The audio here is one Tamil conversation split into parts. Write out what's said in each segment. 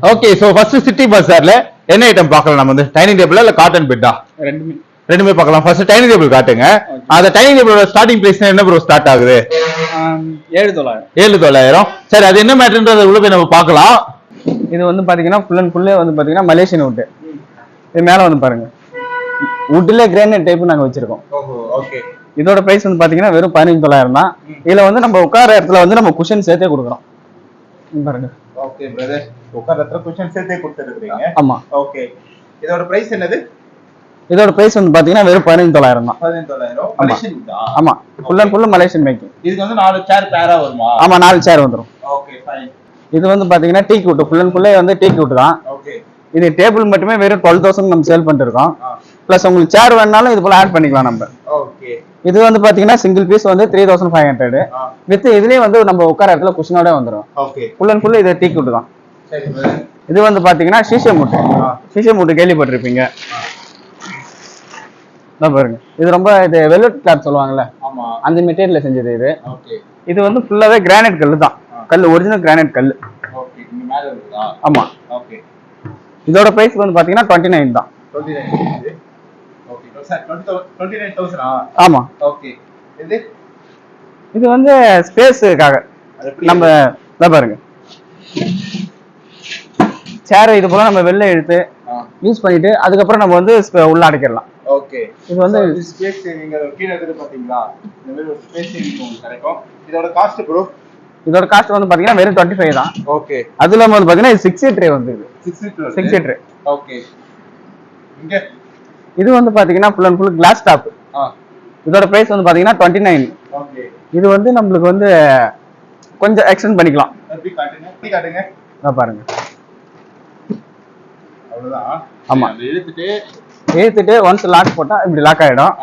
ஓகே சோ ஃபர்ஸ்ட் சிட்டி பஜார்ல என்ன ஐட்டம் பார்க்கலாம் நம்ம வந்து டைனிங் டேபிள் இல்ல காட்டன் பெட்டா ரெண்டுமே பார்க்கலாம் ஃபர்ஸ்ட் டைனிங் டேபிள் காட்டுங்க அந்த டைனிங் டேபிளோட ஸ்டார்டிங் பிரைஸ் என்ன ப்ரோ ஸ்டார்ட் ஆகுது 7900 சரி அது என்ன மேட்டர்ன்றது உள்ள போய் நம்ம பார்க்கலாம் இது வந்து பாத்தீங்கன்னா ஃபுல் அண்ட் ஃபுல்லே வந்து பாத்தீங்கன்னா மலேசியன் வுட் இது மேல வந்து பாருங்க வுட்ல கிரானைட் டைப் நாங்க வச்சிருக்கோம் ஓகே இதோட பிரைஸ் வந்து பாத்தீங்கன்னா வெறும் 15900 தான் இதுல வந்து நம்ம உட்கார இடத்துல வந்து நம்ம குஷன் சேர்த்தே கொடுக்குறோம் பாருங்க ஓகே பிரதர் உட்கார்றதுல குஷன் சேர்த்தே கொடுத்துருக்கீங்க ஆமா ஓகே இதோட பிரைஸ் என்னது இதோட பிரைஸ் வந்து பாத்தீங்கன்னா வெறும் 15900 தான் 15900 மலேசியன் வுட்டா ஆமா full and full Malaysian making இதுக்கு வந்து 4 சேர் பேரா வருமா ஆமா 4 சேர் வந்துரும் ஓகே ஃபைன் இது வந்து பாத்தீங்கன்னா டீக் வுட் ஃபுல் அண்ட் ஃபுல்லே வந்து டீக் வுட் தான் ஓகே இது டேபிள் மட்டுமே வெறும் 12000 நம்ம சேல் பண்ணிட்டு இருக்கோம் பிளஸ் உங்களுக்கு சேர் வேணாலும் இது போல ஆட் பண்ணிக்கலாம் நம்ம ஓகே இது வந்து பாத்தீங்கன்னா சிங்கிள் பீஸ் வந்து 3500 வித் இதுலயே வந்து நம்ம உட்கார இடத்துல குஷனோட வந்துரும் ஓகே ஃபுல் அண்ட் ஃபுல் இது டீக் வுட் தான் சரி இது வந்து பாத்தீங்கன்னா சீசம் மூட்டை கேள்விப்பட்டிருப்பீங்க பாருங்க இது ரொம்ப இது வெல்வெட் கிளாத் சொல்லுவாங்கல்ல ஆமா அந்த மெட்டீரியல்ல செஞ்சது இது ஓகே இது வந்து ஃபுல்லாவே கிரானைட் கல்லு தான் கல் ஒரிஜினல் கிரானைட் கல் ஓகே இங்க மேல இருக்குதா ஆமா ஓகே இதோட பிரைஸ் வந்து பாத்தீங்கன்னா 29 தான் 29 ஓகே சார் 29000 ஆமா ஓகே இது வந்து ஸ்பேஸ்க்காக நம்ம பாருங்க சேர் இது போல நம்ம வெளில எடுத்து யூஸ் பண்ணிட்டு அதுக்கப்புறம் நம்ம வந்து உள்ள அடைக்கலாம் ஓகே இது வந்து ஸ்பேஸ் சேவிங் கீழ இருக்குது பாத்தீங்களா இந்த மாதிரி ஒரு ஸ்பேஸ் சேவிங் உங்களுக்கு கிடைக்கும் இதோட காஸ்ட் ப்ரோ இதோட காஸ்ட் வந்து பாத்தீங்கன்னா வெறும் 25 தான் ஓகே அதுல வந்து பாத்தீங்கன்னா 6 சீட் ட்ரே வந்து 6 சீட் ட்ரே ஓகே இங்க இது வந்து பாத்தீங்கன்னா full and full class top இதோட பிரைஸ் வந்து பாத்தீங்கன்னா 29 ஓகே இது வந்து நம்மளுக்கு வந்து கொஞ்சம் எக்ஸ்டெண்ட் பண்ணிக்கலாம் எப்படி காட்டுங்க பாருங்க அவ்வளவுதான் ஆமா எடுத்துட்டு ஒன்ஸ் லாக் போட்டா இப்படி லாக் ஆயிடும்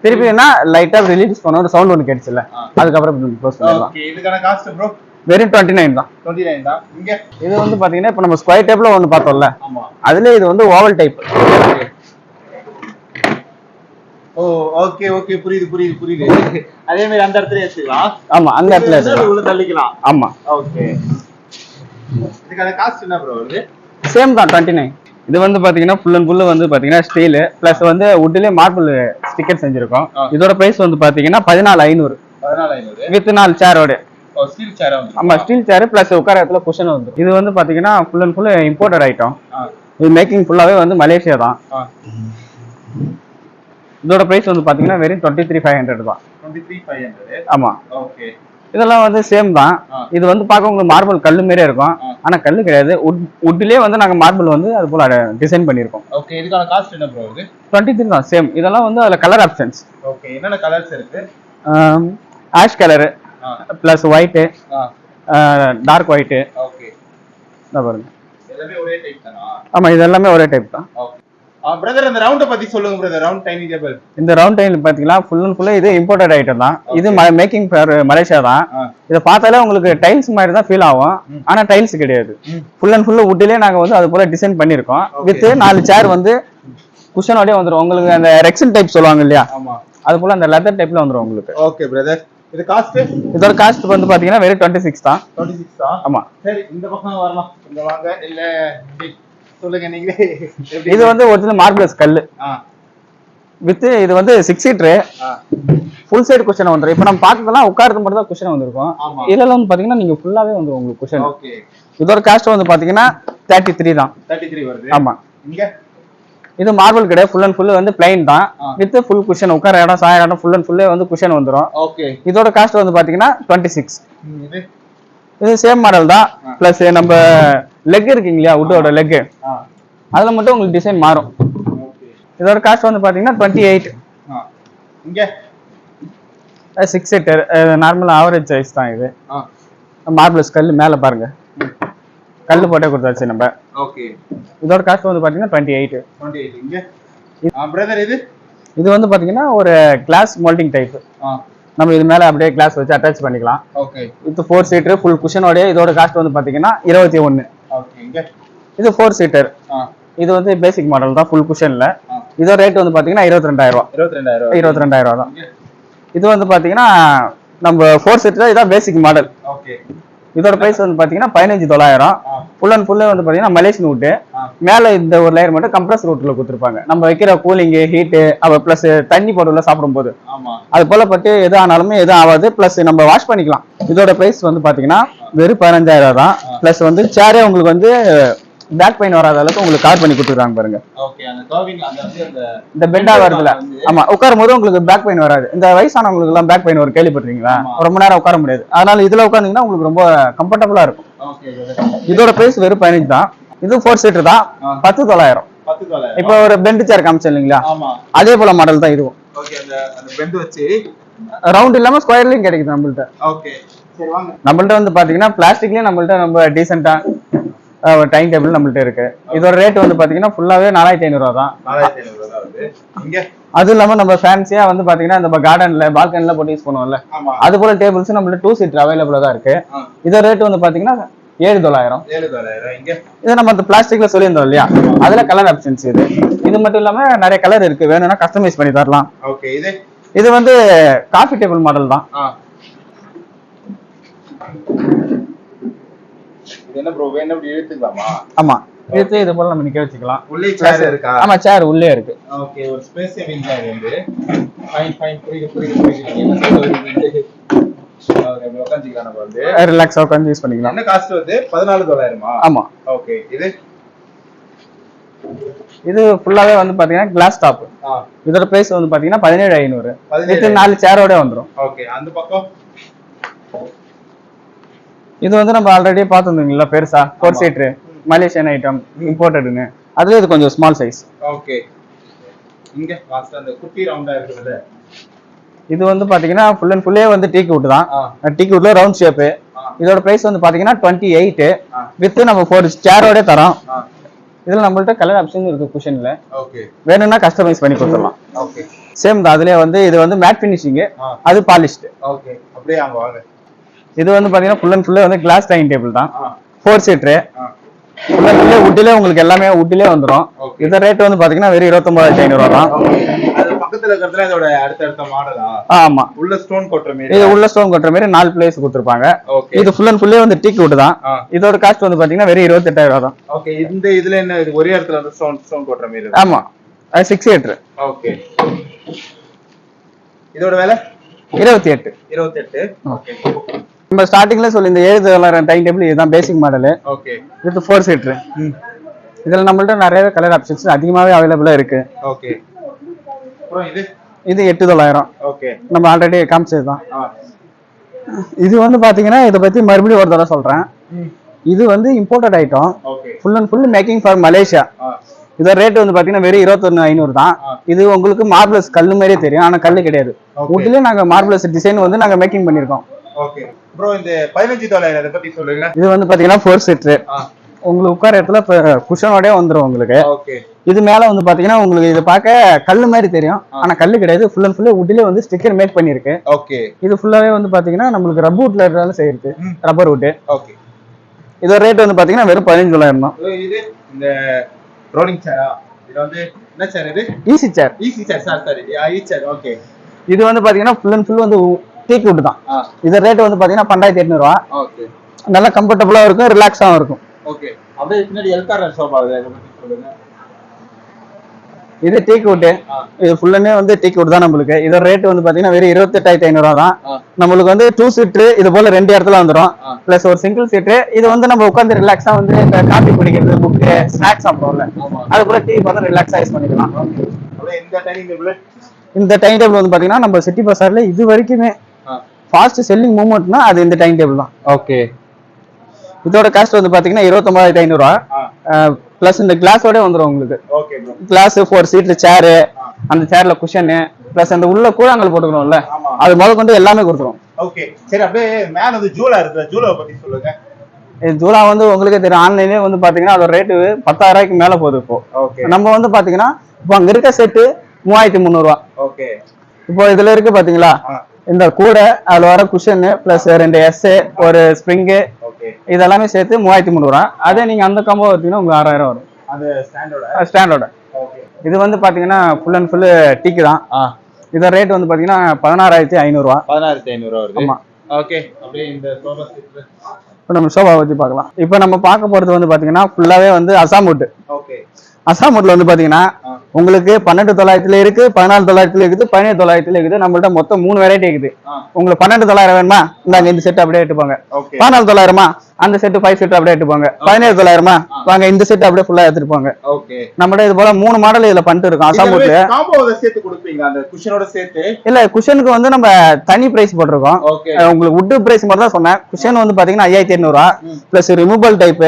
திருப்பினா லைட்டா ரிலீஸ் பண்ண ஒரு சவுண்ட் ஒன்னு கேட்ச்சுல அதுக்கப்புறம் க்ளோஸ் பண்ணிடலாம் ஓகே இதுக்கான காஸ்ட் ப்ரோ வெறும் 29 தான் இங்க இது வந்து பாத்தீங்கன்னா இப்ப நம்ம ஸ்கொயர் டைப்ல ஒன்னு பார்த்தோம்ல ஆமா அதுல இது வந்து ஓவல் டைப் ஓ ஓகே ஓகே புரியுது அதே மாதிரி அந்த இடத்துல ஏத்துக்கலாம் ஆமா அந்த இடத்துல உள்ள தள்ளிக்கலாம் ஆமா ஓகே இதுக்கான காஸ்ட் என்ன ப்ரோ வருது சேம் தான் 29 இது வந்து பாத்தீங்கன்னா ஃபுல் அண்ட் ஃபுல் வந்து பாத்தீங்கன்னா ஸ்டீல் பிளஸ் வந்து வுட்லயே மார்பிள் ஸ்டிக்கர் செஞ்சிருக்கோம் இதோட பிரைஸ் வந்து பாத்தீங்கன்னா 14500 வித் 4 சேரோட ஸ்டீல் சேர் ஆமா ஸ்டீல் சேர் பிளஸ் உட்கார இடத்துல குஷன் வந்து இது வந்து பாத்தீங்கன்னா full and full imported item இது மேக்கிங் ஃபுல்லாவே வந்து மலேசியா தான் இதோட பிரைஸ் வந்து பாத்தீங்கன்னா வெறும் 23500 தான் 23500 ஆமா ஓகே இதெல்லாம் வந்து சேம் தான் இது வந்து பார்க்க உங்களுக்கு மார்பிள் கல்லு மாதிரியே இருக்கும் ஆனா கல்லு கிடையாது வுட்லயே வந்து நாங்க மார்பிள் வந்து அது போல டிசைன் பண்ணிருக்கோம் ஓகே இதுக்கான காஸ்ட் என்ன ப்ரோ இது 23 தான் சேம் இதெல்லாம் வந்து அதுல கலர் ஆப்ஷன்ஸ் ஓகே என்னென்ன கலர்ஸ் இருக்கு ash colour plus white dark white okay பாருங்க எல்லாமே ஒரே டைப் தானா ஆமா இது எல்லாமே ஒரே டைப் தான் ஓகே பிரதர் அந்த ரவுண்ட பத்தி சொல்லுங்க பிரதர் ரவுண்ட் டைனிங் டேபிள் இந்த ரவுண்ட் டைனிங் பாத்தீங்கன்னா ஃபுல் அண்ட் ஃபுல் இது இம்போர்ட்டட் ஐட்டம் தான் இது மேக்கிங் மலேசியா தான் இத பார்த்தாலே உங்களுக்கு டைல்ஸ் மாதிரி தான் ஃபீல் ஆகும் ஆனா டைல்ஸ் கிடையாது ஃபுல் அண்ட் ஃபுல் வுட்லயே நாங்க வந்து அது போல டிசைன் பண்ணிருக்கோம் வித் 4 சேர் வந்து குஷனோடயே வந்துரும் உங்களுக்கு அந்த ரெக்ஸன் டைப் சொல்லுவாங்க இல்லையா ஆமா அது போல அந்த லெதர் டைப்ல வந்துரும் உங்களுக்கு ஓகே பிரதர் இது காஸ்ட் இதோட காஸ்ட் வந்து பாத்தீங்கன்னா வெறும் 26 தான் 26 தான் ஆமா சரி இந்த பக்கம் வரலாம் இங்க வாங்க இல்ல சொல்லுங்க நீங்களே இது வந்து ஒரிஜினல் மார்பிள்ஸ் கல்லு வித் இது வந்து 6 சீட்டர் ஃபுல் சைடு குஷன் வந்துரும் இப்போ நம்ம பார்த்ததெல்லாம் உட்கார்றது மட்டும் தான் குஷன் வந்திருக்கும் இதுல வந்து பாத்தீங்கன்னா நீங்க ஃபுல்லாவே வந்துரும் உங்களுக்கு குஷன் ஓகே இதோட காஸ்ட் வந்து பாத்தீங்கன்னா 33 தான் 33 வருது ஆமா இங்க இது மார்பிள் கிடையாது ஃபுல் அண்ட் ஃபுல் வந்து பிளைன் தான் வித் ஃபுல் குஷன் உட்கார இடம் சாய இடம் ஃபுல் அண்ட் ஃபுல்லே வந்து குஷன் வந்துரும் ஓகே இதோட காஸ்ட் வந்து பாத்தீங்கன்னா 26 இது சேம் மாடல் தான் பிளஸ் நம்ம லெக் இருக்குங்க இல்லையா வுட்டோட லெக் அதுல மட்டும் உங்களுக்கு டிசைன் மாறும் இதோட காஸ்ட் வந்து பாத்தீங்கன்னா 28 இங்க 6 சீட்டர் நார்மல் ஆவரேஜ் சைஸ் தான் இது மார்பிள்ஸ் கல்லு மேல பாருங்க கல்லு போட்டே கொடுத்தாச்சு நம்ம ஓகே இதோட காஸ்ட் வந்து பாத்தீங்கன்னா 28 இங்க பிரதர் இது வந்து பாத்தீங்கன்னா ஒரு கிளாஸ் மோல்டிங் டைப் நம்ம இது மேல அப்படியே கிளாஸ் வச்சு அட்டாச் பண்ணிக்கலாம் ஓகே இது 4 சீட்டர் ஃபுல் குஷனோட இதோட காஸ்ட் வந்து பாத்தீங்கன்னா 21 ஓகே இங்க இது 4 சீட்டர் இது வந்து பேசிக் மாடல் தான் ஃபுல் குஷன்ல இதோட ரேட் வந்து பாத்தீங்கன்னா 22000 தான் இது வந்து பாத்தீங்கன்னா நம்ம 4 சீட்டர் இதான் பேசிக் மாடல் ஓகே இதோட பிரைஸ் வந்து பாத்தீங்கன்னா 15,900. ஃபுல் அண்ட் ஃபுல்லே வந்து பாத்தீங்கன்னா மலேசியன் வுட். மேல இந்த ஒரு லேயர் மட்டும் கம்ப்ரஸர் வுட்ல கொடுத்துருப்பாங்க. நம்ம வைக்கிற கூலிங் ஹீட் பிளஸ் தண்ணி போடுல சாப்பிடும்போது அது போல பட்டு எது ஆனாலுமே எதுவும் ஆகாது. பிளஸ் நம்ம வாஷ் பண்ணிக்கலாம். இதோட பிரைஸ் வந்து பாத்தீங்கன்னா வெறும் 15,000 தான். பிளஸ் வந்து சேரே உங்களுக்கு வந்து பேக் பெயின் வராத அளவுக்கு உங்களுக்கு கார் பண்ணி கொடுத்துருக்காங்க பாருங்க. இந்த பெண்டா வருதுல, ஆமா, உட்காரும் போது உங்களுக்கு பேக் பெயின் வராது. இந்த வயசானவங்களுக்கு எல்லாம் பேக் பெயின் வரும், கேள்விப்பட்டிருக்கீங்களா? ரொம்ப நேரம் உட்கார முடியாது. அதனால இதுல உட்காந்தீங்கன்னா உங்களுக்கு ரொம்ப கம்ஃபர்டபுளா இருக்கும். இதோட பிரைஸ் வெறும் 15 தான். இது 4 சீட்டர் தான். 10,900. இப்போ ஒரு பெண்ட் சேர் காமிச்சேன் இல்லைங்களா, அதே போல மாடல் தான் இதுவும். ரவுண்ட் இல்லாம ஸ்கொயர்லயும் கிடைக்குது நம்மள்ட்ட. நம்மள்ட்ட வந்து பாத்தீங்கன்னா பிளாஸ்டிக்லயும் நம்மள்ட்ட ரொம்ப டீசென்டா டைனிங் டேபிள் நம்மள்ட்ட இருக்கு. இதோட ரேட் வந்து பாத்தீங்கன்னா ஃபுல்லாவே 4,500 தான். அது இல்லாம நம்ம ஃபேன்சியா வந்து பாத்தீங்கன்னா இந்த கார்டன்ல பால்கனில போட்டு யூஸ் பண்ணுவோம்ல, அது போல டேபிள்ஸ் நம்மள்ட்ட 2 சீட்டர் அவைலபிளா தான் இருக்கு. இதோட ரேட் வந்து பாத்தீங்கன்னா 7,900. இது நம்ம அந்த பிளாஸ்டிக்ல சொல்லியிருந்தோம் இல்லையா, அதுல கலர் ஆப்ஷன்ஸ் இது. இது மட்டும் இல்லாம நிறைய கலர் இருக்கு, வேணும்னா கஸ்டமைஸ் பண்ணி தரலாம். இது வந்து காஃபி டேபிள் மாடல் தான். என்ன ப்ரோ, வேணும் அப்படி இழுத்துக்கலாமா? ஆமா, இழுத்து இது போல நம்ம நிக்க வச்சுக்கலாம். உள்ளே சேர் இருக்கா? ஆமா, சேர் உள்ளே இருக்கு. ஓகே, ஒரு ஸ்பேஸ் சேவிங் சேர் வந்து ஃபைன் புரியுது. என்ன சொல்றது, உட்காந்துக்கலாம், நம்ம வந்து ரிலாக்ஸா உட்காந்து யூஸ் பண்ணிக்கலாம். என்ன காஸ்ட் வந்து 14,900? ஆமா. ஓகே, இது ஃபுல்லாவே வந்து பாத்தீங்கன்னா கிளாஸ் டாப். இதோட பிரைஸ் வந்து பாத்தீங்கன்னா 17,500. இது 4 சேரோட வந்துரும். ஓகே, அந்த பக்கம் இது வந்து நம்ம ஆல்ரெடி பார்த்துருந்தீங்களா, பெருசா 4 சீட்டர் மலேசியன் ஐட்டம் இம்போர்ட்டட்னு. அதுல இது கொஞ்சம் ஸ்மால் சைஸ். ஓகே, இங்க லாஸ்ட் அந்த குட்டி ரவுண்டா இருக்குது. இது வந்து பாத்தீங்கன்னா ஃபுல் அண்ட் ஃபுல்லே வந்து டீக் வுட் தான். டீக் வுட்ல ரவுண்ட் ஷேப். இதோட பிரைஸ் வந்து பாத்தீங்கன்னா 28 வித் நம்ம 4 சேரோட தரோம். இதுல நம்மள்ட்ட கலர் ஆப்ஷன் இருக்கு குஷன்ல. ஓகே, வேணும்னா கஸ்டமைஸ் பண்ணி கொடுத்துடலாம். ஓகே, சேம் தான். அதுலயே வந்து இது வந்து மேட் ஃபினிஷிங், அது பாலிஷ்ட். ஓகே, அப்படியே அங்க வாங்க. இது வந்து பாத்தீங்கன்னா ஃபுல் அண்ட் ஃபுல்லே வந்து கிளாஸ் டைனிங் டேபிள் தான். 4 சீட்டர் ஃபுல் அண்ட் ஃபுல்லே வுட்லயே உங்களுக்கு எல்லாமே வுட்லயே வந்துரும். இதோட ரேட் வந்து பாத்தீங்கன்னா வெறும் 29,500 தான். அது பக்கத்துல இருக்கிறதுல இதோட அடுத்த மாடலா? ஆமா, உள்ள ஸ்டோன் கொட்ற மாதிரி. இது உள்ள ஸ்டோன் கொட்ற மாதிரி 4 பிளேஸ் கொடுத்திருப்பாங்க. இது ஃபுல் அண்ட் ஃபுல்லே வந்து டீக் வுட் தான். இதோட காஸ்ட் வந்து பாத்தீங்கன்னா வெறும் 28,000 தான். ஓகே, இந்த இதுல என்ன, இது ஒரே இடத்துல வந்து ஸ்டோன் கொட்ற மாதிரி? ஆமா, அது 6 சீட்டர். ஓகே, இதோட விலை 28. ஓகே, நம்ம ஸ்டார்டிங்ல சொல்லி இந்த 7,000 டைனிங் டேபிள் இதுதான் பேசிக் மாடல். ஓகே, இது 4 சீட்டர். இதுல நம்மள்ட்ட நிறைய கலர் ஆப்ஷன்ஸ் அதிகமாவே அவைலபிளா இருக்கு. ஓகே, அப்புறம் இது 8,900. ஓகே, நம்ம ஆல்ரெடி காமிச்சது தான். இது வந்து பாத்தீங்கன்னா இத பத்தி மறுபடியும் ஒரு தடவை சொல்றேன். இது வந்து imported item. Full and full making for Malaysia. இதோட ரேட் வந்து பாத்தீங்கன்னா வெறும் 21,500 தான். இது உங்களுக்கு மார்பிளஸ் கல்லு மாதிரியே தெரியும், ஆனா கல்லு கிடையாது. வுட்லயே நாங்க மார்பிளஸ் டிசைன் வந்து நாங்க மேக்கிங் பண்ணிருக்கோம். ஓகே ப்ரோ, இந்த 15,900 அத பத்தி சொல்லுங்க. இது வந்து பாத்தீங்கன்னா 4 சீட்டர். உங்களுக்கு உட்கார இடத்துல குஷனோடே வந்துரும் உங்களுக்கு. ஓகே, இது மேல வந்து பாத்தீங்கன்னா உங்களுக்கு இது பார்க்க கல்லு மாதிரி தெரியும், ஆனா கல்லு கிடையாது. ஃபுல் அண்ட் ஃபுல் வுட்லயே வந்து ஸ்டிக்கர் மேக் பண்ணிருக்கு. ஓகே, இது ஃபுல்லாவே வந்து பாத்தீங்கன்னா நம்மளுக்கு ரப்பர் வுட்ல இருந்தாலும் செய்யிருக்கு, ரப்பர் வுட். ஓகே, இதோட ரேட் வந்து பாத்தீங்கன்னா வெறும் 15,900 தான். இது இந்த ரோலிங் சேரா? இது வந்து என்ன சேர்? இது ஈஸி சேர். சாரி, ஈஸி சேர். ஓகே, இது வந்து பாத்தீங்கன்னா ஃபுல் அண்ட் ஃபுல் வந்து டீக் வுட் தான். இதோட ரேட் வந்து பாத்தீங்கன்னா 12,800. ஓகே, நல்லா கம்ஃபர்டபுளா இருக்கும், ரிலாக்ஸாவும் இருக்கும். ஓகே, அப்படியே பின்னாடி எல்காரர் சோபா இத பத்தி சொல்லுங்க. இது டீக் வுட். இது ஃபுல்லனே வந்து டீக் வுட் தான் நமக்கு. இதோட ரேட் வந்து பாத்தீங்கன்னா வெறும் 28,500 தான். நமக்கு வந்து 2 சீட்டர் இது போல 2 இடத்துல வந்துரும். பிளஸ் ஒரு சிங்கிள் சீட்டர். இது வந்து நம்ம உட்கார்ந்து ரிலாக்ஸா வந்து காபி குடிக்கிறது, புக், ஸ்நாக்ஸ் சாப்பிடுறோம்ல, அது கூட டீ வந்து ரிலாக்ஸா யூஸ் பண்ணிக்கலாம். அப்படியே இந்த டைனிங் டேபிள் வந்து பாத்தீங்கன்னா நம்ம சிட்டி பஸார்ல இது வரைக்குமே ஃபாஸ்ட் செல்லிங் மூவ்மெண்ட்னா அது இந்த டைனிங் டேபிள் தான். ஓகே, இதோட காஸ்ட் வந்து பாத்தீங்கன்னா 29,500. பிளஸ் இந்த கிளாஸோட வந்துரும் உங்களுக்கு. ஓகே ப்ரோ, கிளாஸ் 4 சீட்டர் சேர், அந்த சேர்ல குஷன், பிளஸ் அந்த உள்ள கூழாங்கல் போட்டுக்கணும்ல, அது முதல்ல எல்லாமே கொடுத்துரும். ஓகே, சரி, அப்படியே மேல வந்து ஜூலா இருக்கு, ஜூலாவை பத்தி சொல்லுங்க. ஜூலா வந்து உங்களுக்கே தெரியும், ஆன்லைன்லயே வந்து பாத்தீங்கன்னா அதோட ரேட் 10,000 மேல போகுது இப்போ. ஓகே, நம்ம வந்து பாத்தீங்கன்னா இப்போ அங்க இருக்க செட்டு 3,300. ஓகே, இப்போ இதுல இருக்கு பாத்தீங்களா, இந்த கூட அதுல வர குஷன் பிளஸ் 2 எஸ், ஒரு ஸ்ப்ரிங், இதெல்லாமே சேர்த்து 3,300. அதே நீங்க அந்த காம்போ பார்த்தீங்கன்னா உங்களுக்கு 6,000 வரும். அது ஸ்டாண்டோட. ஓகே, இது வந்து பாத்தீங்கன்னா ஃபுல் அண்ட் ஃபுல் டீக்கு தான். இதோட ரேட் வந்து பாத்தீங்கன்னா 16,500. 16,500 வருது. ஆமா. ஓகே, அப்படியே இந்த சோபா செட் இப்போ நம்ம ஷோபா பத்தி பார்க்கலாம். இப்போ நம்ம பார்க்க போறது வந்து பாத்தீங்கன்னா ஃபுல்லாவே வந்து அசாம் வுட். ஓகே. அசாம் வுட்ல வந்து பாத்தீங்கன்னா உங்களுக்கு 12,900 இருக்கு, 14,900 இருக்குது, 17,900 இருக்குது. நம்மள்ட்ட மொத்தம் 3 வெரைட்டி இருக்குது. உங்களுக்கு 12,900 வேணுமா, இந்தாங்க இந்த செட் அப்படியே எடுத்துப்பாங்க. 14,900 அந்த செட் 5 செட் அப்படியே எடுத்துப்பாங்க. 17,900 வாங்க இந்த செட் அப்படியே ஃபுல்லா எடுத்துட்டு போங்க. நம்மள்ட்ட இது போல 3 மாடல் இதுல பண்ணிட்டு இருக்கோம் அசாம் வுட்ல. காம்போவோட சேர்த்து கொடுப்பீங்க அந்த குஷனோட சேர்த்து? இல்ல, குஷனுக்கு வந்து நம்ம தனி பிரைஸ் போட்டிருக்கோம். உங்களுக்கு வுட் பிரைஸ் மட்டும் தான் சொன்னேன். குஷன் வந்து பாத்தீங்கன்னா 5,800 பிளஸ் ரிமூவல் டைப்.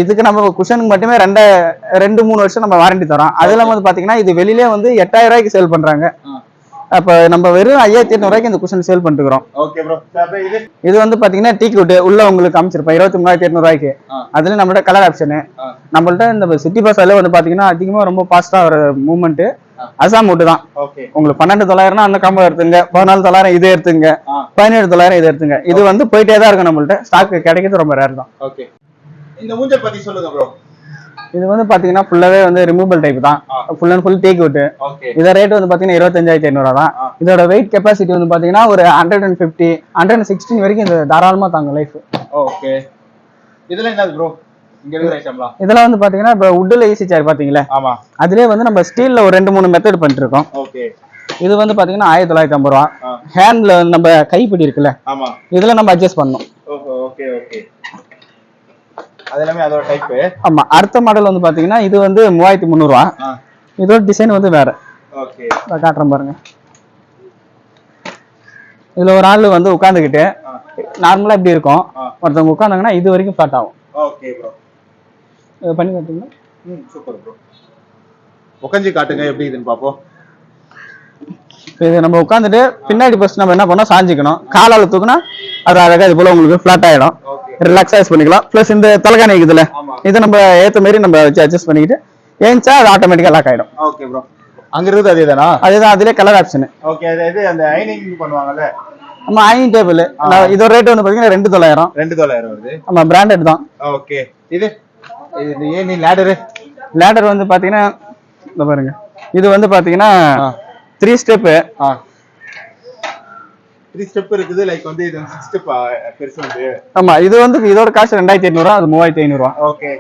இதுக்கு நம்ம குஷனுக்கு மட்டுமே 2-3 வருஷம் நம்ம வாரண்டி தரோம். அது இல்லாம வந்து பாத்தீங்கன்னா இது வெளியிலே வந்து 8,000 ரூபாய்க்கு சேல் பண்றாங்க. அப்ப நம்ம வெறும் 5,800 ரூபாய்க்கு இந்த குஷன் சேல் பண்ணிட்டு இருக்கோம். இது வந்து பாத்தீங்கன்னா டீ வுட் உள்ள உங்களுக்கு அமைச்சிருப்போம் 23,800 ரூபாய்க்கு. அதுல நம்மள்ட்ட கலர் ஆப்ஷன். நம்மள்ட்ட இந்த சிட்டி பஸ்ல வந்து பாத்தீங்கன்னா அதிகமா ரொம்ப ஃபாஸ்டா ஒரு மூவ்மெண்ட் அசாம் வுட் தான். உங்களுக்கு 12,900 அந்த காம்போ எடுத்துங்க, 14,900 இது எடுத்துங்க, 17,900 இது எடுத்துங்க. இது வந்து போயிட்டே தான் இருக்கும். நம்மள்ட்ட ஸ்டாக் கிடைக்கிறது ரொம்ப ரேர் தான். இந்த மூஞ்சல் பத்தி சொல்லுங்க ப்ரோ. இது வந்து பாத்தீங்கன்னா ஃபுல்லாவே வந்து ரிமூவல் டைப் தான். Full and full டீக் would. இத ரேட் வந்து பாத்தீங்கன்னா 25,500 தான். இதோட வெயிட் கெபாசிட்டி வந்து பாத்தீங்கன்னா ஒரு 150 116 வரைக்கும் இது தாராளமா தாங்க லைஃப். ஓகே. இதெல்லாம் என்னது ப்ரோ? இங்க இருக்கிற ஐட்டம்லாம் இதெல்லாம் வந்து பாத்தீங்கன்னா இப்ப வுட்ல ஈஸி சேர் பாத்தீங்களா? ஆமா. அதுலயே வந்து நம்ம ஸ்டீல்ல ஒரு 2-3 மெத்தட் பண்ணிட்டு இருக்கோம். ஓகே. இது வந்து பாத்தீங்கன்னா 1950 ரூபாய். ஹேண்ட்ல நம்ம கைப்பிடி இருக்குல்ல, ஆமா, இதுல நம்ம அட்ஜஸ்ட் பண்ணனும். Okay okay. அதெல்லாம் அதோட டைப். ஆமா. அடுத்த மாடல் வந்து பாத்தீங்கன்னா இது வந்து 3300 ரூபாய். இதோட டிசைன் வந்து வேற. ஓகே. நான் காட்டுறேன் பாருங்க. இதுல ஒரு ஆளு வந்து உட்கார்ந்துகிட்டு நார்மலா இப்படி இருக்கும். ஒருத்தவங்க உட்கார்ந்தாங்கன்னா இது வரைக்கும் ஃபிளாட் ஆகும். Okay bro. இது பண்ணி காட்டுங்க. Super bro. உட்கார்ந்து காட்டுங்க எப்படி இதுன்னு பாப்போம். இது நம்ம உட்கார்ந்துட்டு பின்னாடி ஃபர்ஸ்ட் நம்ம என்ன பண்ணோம், சாஞ்சிக்கணும். காலால தூக்குனா அது அழகா இது போல உங்களுக்கு ஃபிளாட் ஆயிடும். ரிலாக்ஸா யூஸ் பண்ணிக்கலாம். பிளஸ் இந்த தலகாணி இருக்குதுல, இதை நம்ம ஏத்த மாதிரி நம்ம வச்சு அட்ஜஸ்ட் பண்ணிக்கிட்டு ஏஞ்சா அது ஆட்டோமேட்டிக்கா லாக் ஆயிடும். Okay bro. அங்க இருக்குது அதேதானா? அதுதான், அதுலயே கலர் ஆப்ஷன். ஓகே. அது அந்த ஐனிங் பண்ணுவாங்கல்ல, நம்ம ஐனிங் டேபிள். இதோட ரேட் வந்து பாத்தீங்கன்னா 2,900 வருது. ஆமா, பிராண்டட் தான். ஓகே. இது ஏனி லேடர் வந்து பாத்தீங்கன்னா இந்த பாருங்க. இது வந்து பாத்தீங்கன்னா 3 ஸ்டெப். 3 ஸ்டெப் இருக்குது. லைக் வந்து இது 6 ஸ்டெப் பெருசு வந்து. ஆமா. இது வந்து இதோட காஸ்ட் 2,800 ரூபாய், அது 3,500 ரூபாய். ஓகே.